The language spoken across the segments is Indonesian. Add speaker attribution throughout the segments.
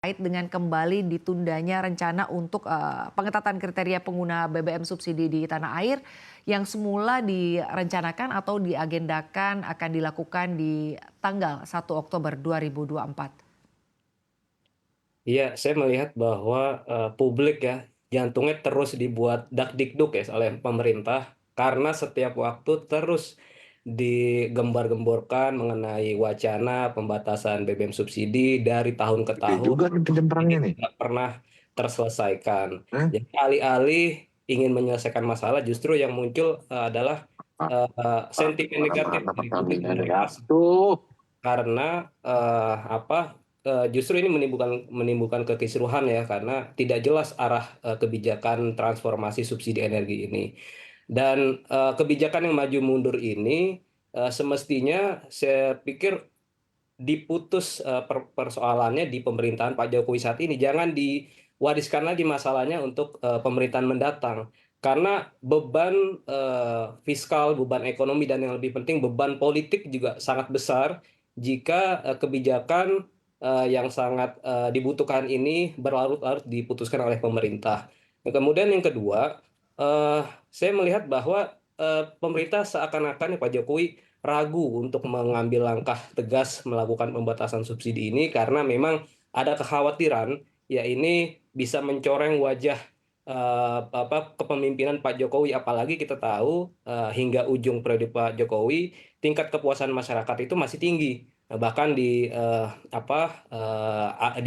Speaker 1: terkait dengan kembali ditundanya rencana untuk pengetatan kriteria pengguna BBM subsidi di tanah air yang semula direncanakan atau diagendakan akan dilakukan di tanggal 1 Oktober 2024.
Speaker 2: Iya, saya melihat bahwa, publik ya, jantungnya terus dibuat dakdikduk ya oleh pemerintah, karena setiap waktu terus digembar-gemborkan mengenai wacana pembatasan BBM subsidi dari tahun ke
Speaker 3: Gede
Speaker 2: tahun,
Speaker 3: juga nih
Speaker 2: ini
Speaker 3: penjemputannya nih.
Speaker 2: tidak pernah terselesaikan.
Speaker 3: Hah?
Speaker 2: Jadi alih-alih ingin menyelesaikan masalah, justru yang muncul, adalah, sentimen negatif
Speaker 3: Mana
Speaker 2: dari publik
Speaker 3: Pertamina nih
Speaker 2: Indonesia.
Speaker 3: atuh.
Speaker 2: Karena, justru ini menimbulkan menimbulkan kekisruhan ya, karena tidak jelas arah, kebijakan transformasi subsidi energi ini. Dan, kebijakan yang maju mundur ini, semestinya saya pikir diputus, persoalannya di pemerintahan Pak Jokowi saat ini. Jangan diwariskan lagi masalahnya untuk, pemerintahan mendatang. Karena beban, fiskal, beban ekonomi, dan yang lebih penting beban politik juga sangat besar jika, kebijakan, yang sangat, dibutuhkan ini berlarut-larut diputuskan oleh pemerintah. Nah, kemudian yang kedua, saya melihat bahwa, pemerintah seakan-akan ya Pak Jokowi ragu untuk mengambil langkah tegas melakukan pembatasan subsidi ini karena memang ada kekhawatiran, ya ini bisa mencoreng wajah, kepemimpinan Pak Jokowi. Apalagi kita tahu, hingga ujung periode Pak Jokowi, tingkat kepuasan masyarakat itu masih tinggi. Bahkan di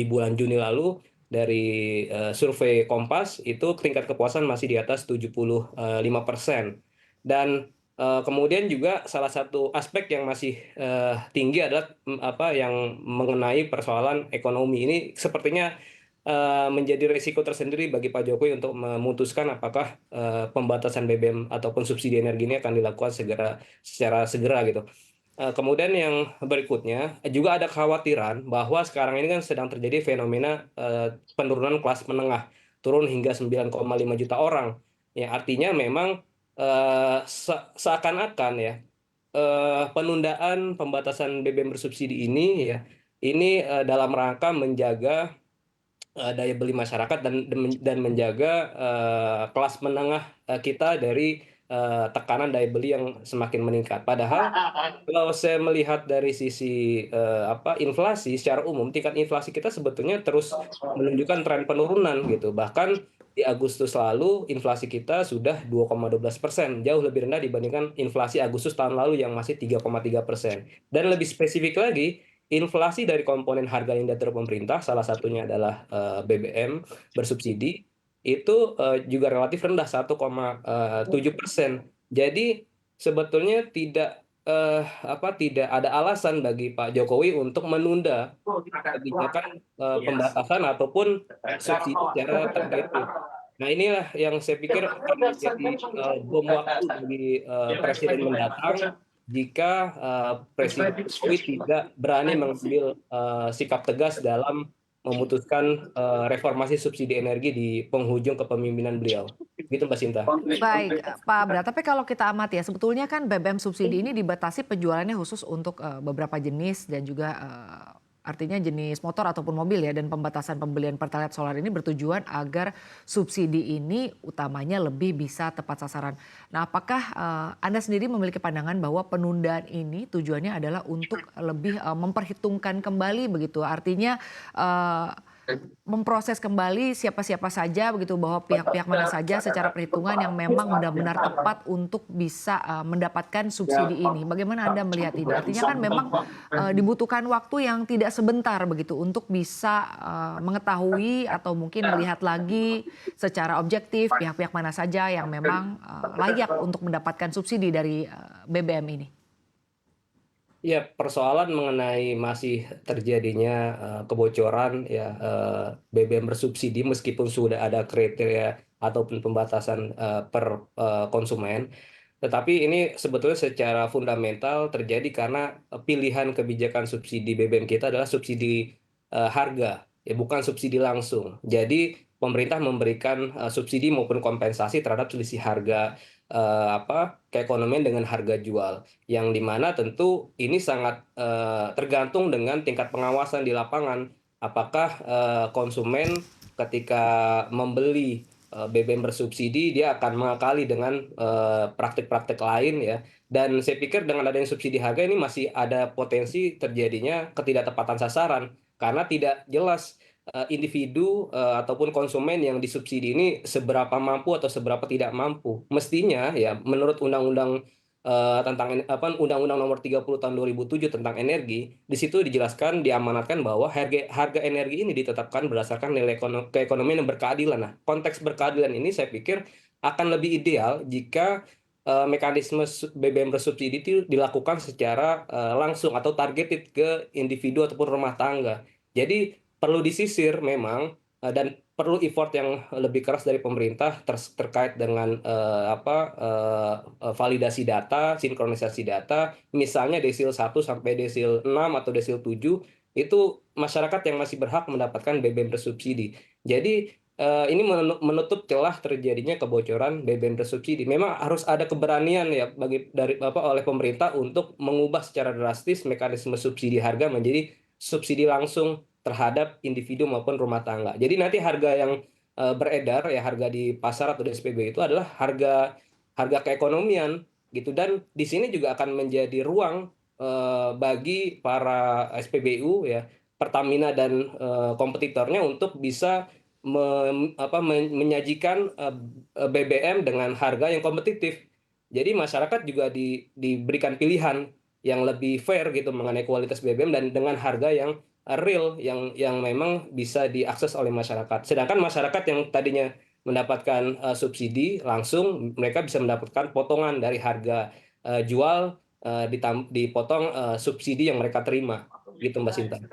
Speaker 2: bulan Juni lalu dari, survei Kompas itu tingkat kepuasan masih di atas 75%. Dan kemudian juga salah satu aspek yang masih, tinggi adalah, yang mengenai persoalan ekonomi. Ini sepertinya, menjadi resiko tersendiri bagi Pak Jokowi untuk memutuskan apakah, pembatasan BBM ataupun subsidi energi ini akan dilakukan secara segera gitu. Kemudian yang berikutnya, juga ada kekhawatiran bahwa sekarang ini kan sedang terjadi fenomena, penurunan kelas menengah, turun hingga 9,5 juta orang. Ya artinya memang, seakan-akan ya, penundaan pembatasan BBM bersubsidi ini ya, ini, dalam rangka menjaga, daya beli masyarakat dan menjaga, kelas menengah, kita dari, tekanan daya beli yang semakin meningkat. Padahal kalau saya melihat dari sisi, inflasi secara umum, tingkat inflasi kita sebetulnya terus menunjukkan tren penurunan gitu. Bahkan di Agustus lalu inflasi kita sudah 2,12%, jauh lebih rendah dibandingkan inflasi Agustus tahun lalu yang masih 3,3%. Dan lebih spesifik lagi, inflasi dari komponen harga yang diatur pemerintah, salah satunya adalah, BBM bersubsidi, itu, juga relatif rendah 1,7%. Jadi sebetulnya tidak ada alasan bagi Pak Jokowi untuk menunda kebijakan, pembatasan ataupun subsidi secara tertentu. Nah, inilah yang saya pikir akan menjadi, bom waktu bagi, presiden mendatang jika, Presiden Jokowi tidak berani mengambil, sikap tegas dalam memutuskan, reformasi subsidi energi di penghujung kepemimpinan beliau. Gitu Mbak Sinta.
Speaker 1: Baik, Pak Abra, tapi kalau kita amati ya, sebetulnya kan BBM subsidi ini dibatasi penjualannya khusus untuk beberapa jenis dan juga artinya jenis motor ataupun mobil ya, dan pembatasan pembelian pertalite solar ini bertujuan agar subsidi ini utamanya lebih bisa tepat sasaran. Nah, apakah Anda sendiri memiliki pandangan bahwa penundaan ini tujuannya adalah untuk lebih memperhitungkan kembali begitu? Artinya memproses kembali siapa-siapa saja begitu, bahwa pihak-pihak mana saja secara perhitungan yang memang benar-benar tepat untuk bisa mendapatkan subsidi ini. Bagaimana Anda melihat ini? Artinya kan memang dibutuhkan waktu yang tidak sebentar begitu untuk bisa mengetahui atau mungkin melihat lagi secara objektif pihak-pihak mana saja yang memang layak untuk mendapatkan subsidi dari BBM ini.
Speaker 2: Ya, persoalan mengenai masih terjadinya, kebocoran ya, BBM bersubsidi meskipun sudah ada kriteria ataupun pembatasan, per, konsumen, tetapi ini sebetulnya secara fundamental terjadi karena, pilihan kebijakan subsidi BBM kita adalah subsidi, harga, ya bukan subsidi langsung. Jadi pemerintah memberikan, subsidi maupun kompensasi terhadap selisih harga, keekonomian dengan harga jual. Yang di mana tentu ini sangat, tergantung dengan tingkat pengawasan di lapangan. apakah konsumen ketika membeli BBM bersubsidi dia akan mengakali dengan praktik-praktik lain ya. Dan saya pikir dengan adanya subsidi harga ini masih ada potensi terjadinya ketidaktepatan sasaran karena tidak jelas individu ataupun konsumen yang disubsidi ini seberapa mampu atau seberapa tidak mampu. Mestinya ya menurut undang-undang Undang-Undang Nomor 30 Tahun 2007 tentang energi, di situ dijelaskan diamanatkan bahwa harga harga energi ini ditetapkan berdasarkan nilai keekonomian yang berkeadilan. Nah, konteks berkeadilan ini saya pikir akan lebih ideal jika mekanisme BBM bersubsidi itu dilakukan secara langsung atau targeted ke individu ataupun rumah tangga. Jadi perlu disisir memang dan perlu effort yang lebih keras dari pemerintah terkait dengan validasi data, sinkronisasi data, misalnya desil 1 sampai desil 6 atau desil 7 itu masyarakat yang masih berhak mendapatkan BBM bersubsidi. Jadi ini menutup celah terjadinya kebocoran BBM bersubsidi. Memang harus ada keberanian ya oleh pemerintah untuk mengubah secara drastis mekanisme subsidi harga menjadi subsidi langsung terhadap individu maupun rumah tangga. Jadi nanti harga yang beredar ya harga di pasar atau di SPB itu adalah harga harga keekonomian gitu dan di sini juga akan menjadi ruang bagi para SPBU ya Pertamina dan kompetitornya untuk bisa menyajikan BBM dengan harga yang kompetitif. Jadi masyarakat juga diberikan pilihan yang lebih fair gitu mengenai kualitas BBM dan dengan harga yang real yang memang bisa diakses oleh masyarakat. Sedangkan masyarakat yang tadinya mendapatkan subsidi langsung mereka bisa mendapatkan potongan dari harga jual dipotong subsidi yang mereka terima gitu Mbak Sinta.